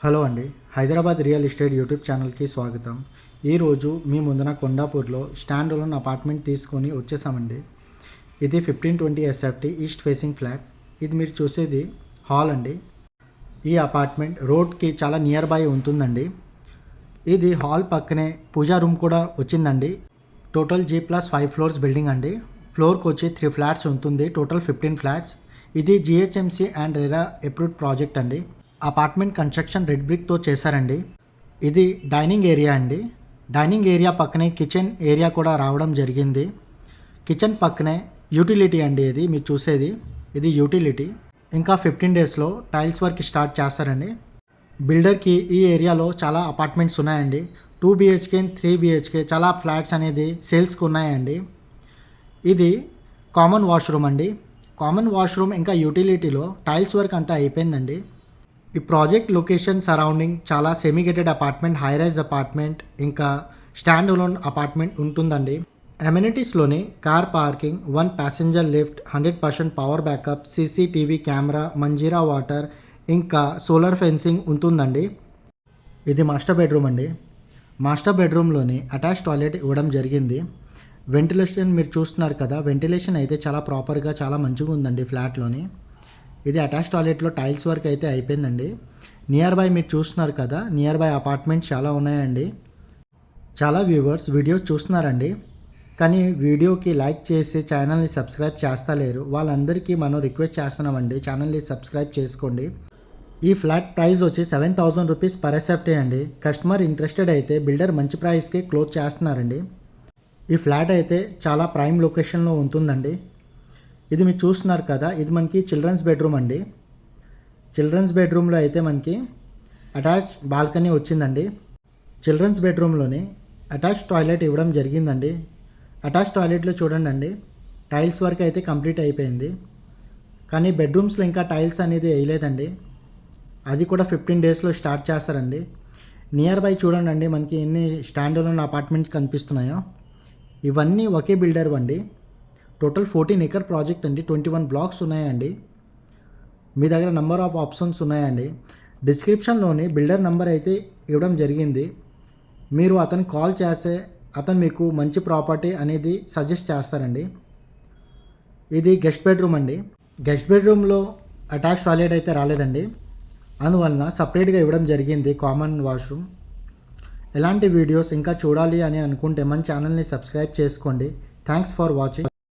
Hello అండి, Hyderabad real estate YouTube ఛానల్కి స్వాగతం. ఈరోజు మీ ముందున కొండాపూర్లో స్టాండ్ అలోన్ అపార్ట్మెంట్ తీసుకొని వచ్చేసామండి. ఇది 1520 SFT ఈస్ట్ ఫేసింగ్ ఫ్లాట్. ఇది మీరు చూసేది హాల్ అండి. ఈ అపార్ట్మెంట్ రోడ్కి చాలా నియర్ బై ఉంటుందండి. ఇది హాల్ పక్కనే పూజా రూమ్ కూడా వచ్చిందండి. టోటల్ G+5 ఫ్లోర్స్ బిల్డింగ్ అండి. ఫ్లోర్కి వచ్చి 3 ఫ్లాట్స్ ఉంటుంది. Total 15 flats. ఇది GHMC and RERA approved project అండి. అపార్ట్మెంట్ కన్స్ట్రక్షన్ రెడ్ బ్రిక్తో చేశారండి. ఇది డైనింగ్ ఏరియా అండి. డైనింగ్ ఏరియా పక్కనే కిచెన్ ఏరియా కూడా రావడం జరిగింది. కిచెన్ పక్కనే యూటిలిటీ అండి. ఇది మీరు చూసేది ఇది యూటిలిటీ. ఇంకా 15 డేస్లో టైల్స్ వర్క్ స్టార్ట్ చేస్తారండి. బిల్డర్కి ఈ ఏరియాలో చాలా అపార్ట్మెంట్స్ ఉన్నాయండి. 2 BHK 3 BHK చాలా ఫ్లాట్స్ అనేది సేల్స్కి ఉన్నాయండి. ఇది కామన్ వాష్రూమ్ అండి. కామన్ వాష్రూమ్ ఇంకా యూటిలిటీలో టైల్స్ వర్క్ అంతా అయిపోయిందండి. ఈ ప్రాజెక్ట్ లొకేషన్ సరౌండింగ్ చాలా semi gated apartment, high rise apartment, ఇంకా స్టాండ్ అలోన్ అపార్ట్మెంట్ ఉంటుందండి. అమ్యూనిటీస్లోని car parking, 1 passenger lift, 100% power backup, CCTV camera, Manjira water, ఇంకా సోలార్ ఫెన్సింగ్ ఉంటుందండి. ఇది మాస్టర్ బెడ్రూమ్ అండి. మాస్టర్ బెడ్రూమ్లోని అటాచ్ టాయిలెట్ ఇవ్వడం జరిగింది. వెంటిలేషన్ మీరు చూస్తున్నారు కదా, వెంటిలేషన్ అయితే చాలా ప్రాపర్గా చాలా మంచిగా ఉందండి ఫ్లాట్లోని. ఇది అటాచ్ టాయిలెట్లో టైల్స్ వర్క్ అయితే అయిపోయిందండి. నియర్ బై మీరు చూస్తున్నారు కదా, నియర్ బై అపార్ట్మెంట్స్ చాలా ఉన్నాయండి. చాలా వ్యూవర్స్ వీడియోస్ చూస్తున్నారండి, కానీ వీడియోకి లైక్ చేసి ఛానల్ని సబ్స్క్రైబ్ చేస్తలేరు. వాళ్ళందరికీ మనం రిక్వెస్ట్ చేస్తున్నామండి, ఛానల్ని సబ్స్క్రైబ్ చేసుకోండి. ఈ ఫ్లాట్ ప్రైస్ వచ్చి 7,000 రూపీస్ పర్ SFT అండి. కస్టమర్ ఇంట్రెస్టెడ్ అయితే బిల్డర్ మంచి ప్రైస్కి క్లోజ్ చేస్తున్నారండి. ఈ ఫ్లాట్ అయితే చాలా ప్రైమ్ లొకేషన్లో ఉంటుందండి. ఇది మీరు చూస్తున్నారు కదా, ఇది మనకి చిల్డ్రన్స్ బెడ్రూమ్ అండి. చిల్డ్రన్స్ బెడ్రూమ్లో అయితే మనకి అటాచ్ బాల్కనీ వచ్చిందండి. చిల్డ్రన్స్ బెడ్రూమ్లోని అటాచ్ టాయిలెట్ ఇవ్వడం జరిగిందండి. అటాచ్ టాయిలెట్లో చూడండి అండి, టైల్స్ వర్క్ అయితే కంప్లీట్ అయిపోయింది. కానీ బెడ్రూమ్స్లో ఇంకా టైల్స్ అనేది వేయలేదండి. అది కూడా 15 డేస్లో స్టార్ట్ చేస్తారండి. నియర్ బై చూడండి అండి, మనకి ఎన్ని స్టాండ్ అలోన్ అపార్ట్మెంట్స్ కనిపిస్తున్నాయో. ఇవన్నీ ఒకే బిల్డర్ అండి. టోటల్ 14 ఎకర్ ప్రాజెక్ట్ అండి. 21 బ్లాక్స్ ఉన్నాయండి. మీ దగ్గర నెంబర్ ఆఫ్ ఆప్షన్స్ ఉన్నాయండి. డిస్క్రిప్షన్లోని బిల్డర్ నెంబర్ అయితే ఇవ్వడం జరిగింది. మీరు అతనికి కాల్ చేస్తే అతను మీకు మంచి ప్రాపర్టీ అనేది సజెస్ట్ చేస్తారండి. ఇది గెస్ట్ బెడ్రూమ్ అండి. గెస్ట్ బెడ్రూమ్లో అటాచ్ టాయిలెట్ అయితే రాలేదండి, అందువలన సపరేట్గా ఇవ్వడం జరిగింది కామన్ వాష్రూమ్. ఎలాంటి వీడియోస్ ఇంకా చూడాలి అని అనుకుంటే మన ఛానల్ని సబ్స్క్రైబ్ చేసుకోండి. Thanks for watching.